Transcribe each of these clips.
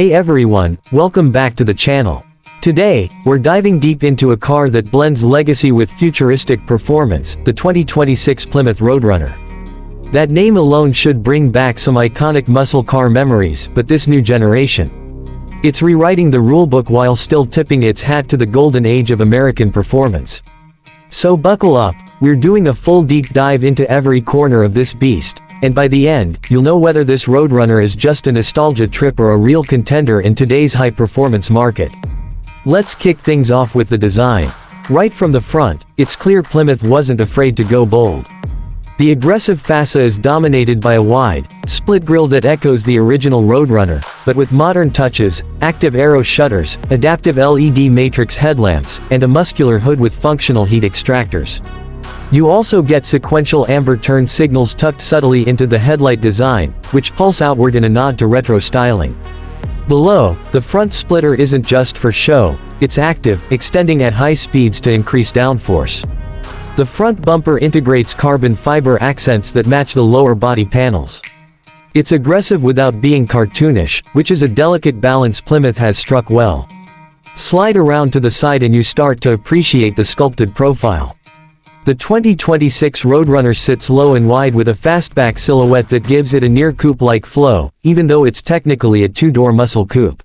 Hey everyone, welcome back to the channel. Today, we're diving deep into a car that blends legacy with futuristic performance, the 2026 Plymouth Roadrunner. That name alone should bring back some iconic muscle car memories, but this new generation, it's rewriting the rulebook while still tipping its hat to the golden age of American performance. So buckle up, we're doing a full deep dive into every corner of this beast. And by the end, you'll know whether this Roadrunner is just a nostalgia trip or a real contender in today's high-performance market. Let's kick things off with the design. Right from the front, it's clear Plymouth wasn't afraid to go bold. The aggressive fascia is dominated by a wide, split grille that echoes the original Roadrunner, but with modern touches, active aero shutters, adaptive LED matrix headlamps, and a muscular hood with functional heat extractors. You also get sequential amber turn signals tucked subtly into the headlight design, which pulse outward in a nod to retro styling. Below, the front splitter isn't just for show, it's active, extending at high speeds to increase downforce. The front bumper integrates carbon fiber accents that match the lower body panels. It's aggressive without being cartoonish, which is a delicate balance Plymouth has struck well. Slide around to the side and you start to appreciate the sculpted profile. The 2026 Roadrunner sits low and wide with a fastback silhouette that gives it a near coupe-like flow, even though it's technically a two-door muscle coupe.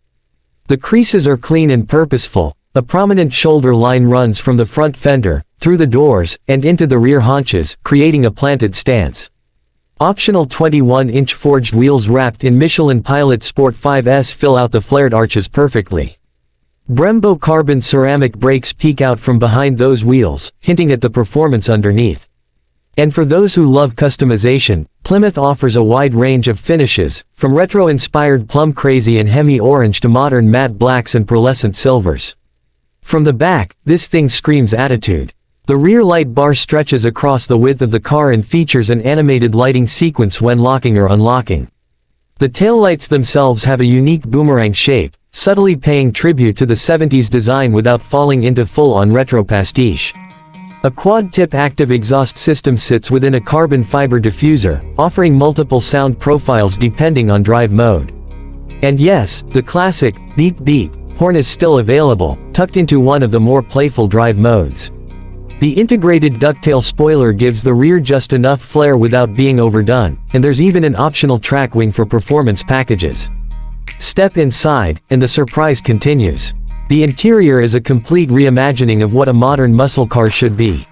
The creases are clean and purposeful, a prominent shoulder line runs from the front fender, through the doors, and into the rear haunches, creating a planted stance. Optional 21-inch forged wheels wrapped in Michelin Pilot Sport 5S fill out the flared arches perfectly. Brembo carbon ceramic brakes peek out from behind those wheels, hinting at the performance underneath. And for those who love customization, Plymouth offers a wide range of finishes, from retro-inspired plum crazy and Hemi orange to modern matte blacks and pearlescent silvers. From the back, this thing screams attitude. The rear light bar stretches across the width of the car and features an animated lighting sequence when locking or unlocking. The taillights themselves have a unique boomerang shape, subtly paying tribute to the 70s design without falling into full-on retro pastiche. A quad-tip active exhaust system sits within a carbon fiber diffuser, offering multiple sound profiles depending on drive mode. And yes, the classic, beep beep, horn is still available, tucked into one of the more playful drive modes. The integrated ducktail spoiler gives the rear just enough flair without being overdone, and there's even an optional track wing for performance packages. Step inside, and the surprise continues. The interior is a complete reimagining of what a modern muscle car should be.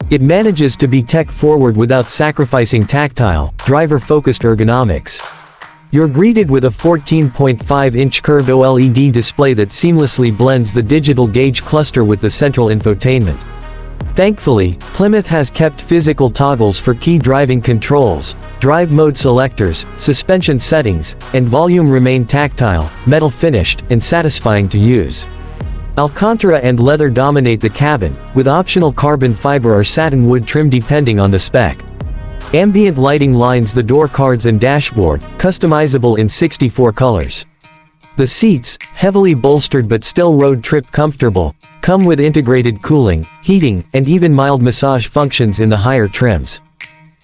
It manages to be tech-forward without sacrificing tactile, driver-focused ergonomics. You're greeted with a 14.5-inch curved OLED display that seamlessly blends the digital gauge cluster with the central infotainment. Thankfully, Plymouth has kept physical toggles for key driving controls, drive mode selectors, suspension settings, and volume remain tactile, metal finished, and satisfying to use. Alcantara and leather dominate the cabin, with optional carbon fiber or satin wood trim depending on the spec. Ambient lighting lines the door cards and dashboard, customizable in 64 colors. The seats, heavily bolstered but still road trip comfortable, come with integrated cooling, heating, and even mild massage functions in the higher trims.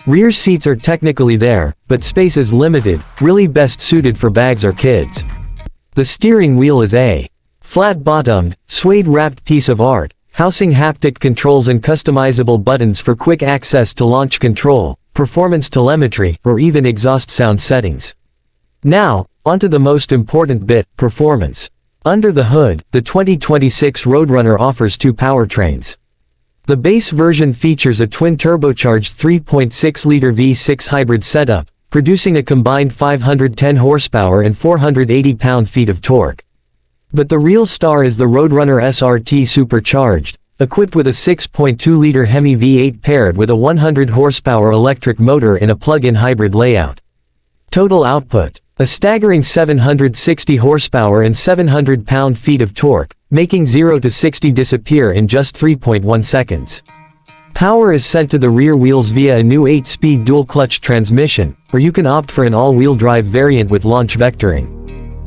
Rear seats are technically there, but space is limited, really best suited for bags or kids. The steering wheel is a flat-bottomed, suede-wrapped piece of art, housing haptic controls and customizable buttons for quick access to launch control, performance telemetry, or even exhaust sound settings. Now, onto the most important bit, performance. Under the hood, the 2026 Roadrunner offers two powertrains. The base version features a twin-turbocharged 3.6-liter V6 hybrid setup, producing a combined 510 horsepower and 480 pound-feet of torque. But the real star is the Roadrunner SRT Supercharged, equipped with a 6.2-liter Hemi V8 paired with a 100 horsepower electric motor in a plug-in hybrid layout. Total output: a staggering 760 horsepower and 700 pound-feet of torque, making 0 to 60 disappear in just 3.1 seconds. Power is sent to the rear wheels via a new 8-speed dual-clutch transmission, or you can opt for an all-wheel drive variant with launch vectoring.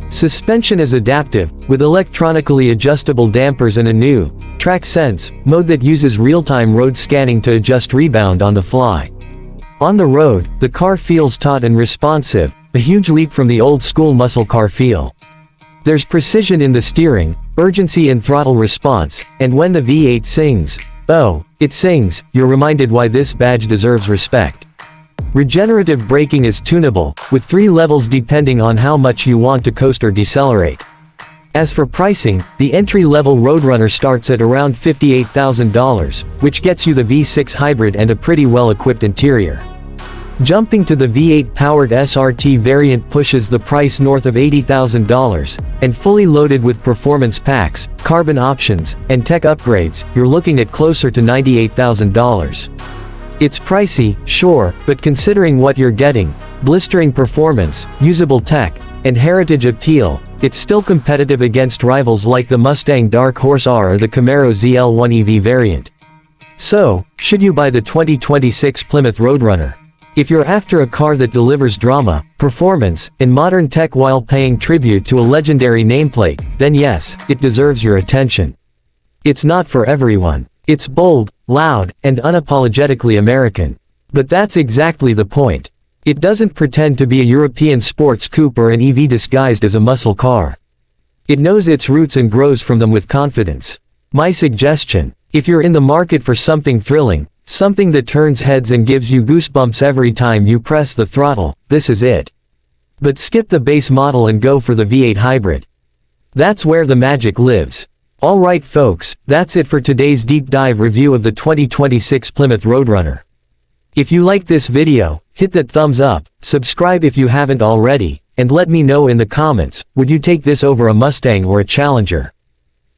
Suspension is adaptive, with electronically adjustable dampers and a new Track Sense mode that uses real-time road scanning to adjust rebound on the fly. On the road, the car feels taut and responsive, a huge leap from the old-school muscle car feel. There's precision in the steering, urgency in throttle response, and when the V8 sings, oh, it sings, you're reminded why this badge deserves respect. Regenerative braking is tunable, with 3 levels depending on how much you want to coast or decelerate. As for pricing, the entry-level Roadrunner starts at around $58,000, which gets you the V6 hybrid and a pretty well-equipped interior. Jumping to the V8-powered SRT variant pushes the price north of $80,000, and fully loaded with performance packs, carbon options, and tech upgrades, you're looking at closer to $98,000. It's pricey, sure, but considering what you're getting, blistering performance, usable tech, and heritage appeal, it's still competitive against rivals like the Mustang Dark Horse R or the Camaro ZL1 EV variant. So, should you buy the 2026 Plymouth Roadrunner? If you're after a car that delivers drama, performance, and modern tech while paying tribute to a legendary nameplate, then yes, it deserves your attention. It's not for everyone. It's bold, loud, and unapologetically American. But that's exactly the point. It doesn't pretend to be a European sports coupe or an EV disguised as a muscle car. It knows its roots and grows from them with confidence. My suggestion: if you're in the market for something thrilling, something that turns heads and gives you goosebumps every time you press the throttle, this is it. But skip the base model and go for the V8 hybrid. That's where the magic lives. Alright folks, that's it for today's deep dive review of the 2026 Plymouth Roadrunner. If you liked this video, hit that thumbs up, subscribe if you haven't already, and let me know in the comments, would you take this over a Mustang or a Challenger?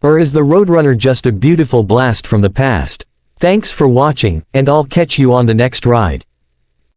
Or is the Roadrunner just a beautiful blast from the past? Thanks for watching, and I'll catch you on the next ride.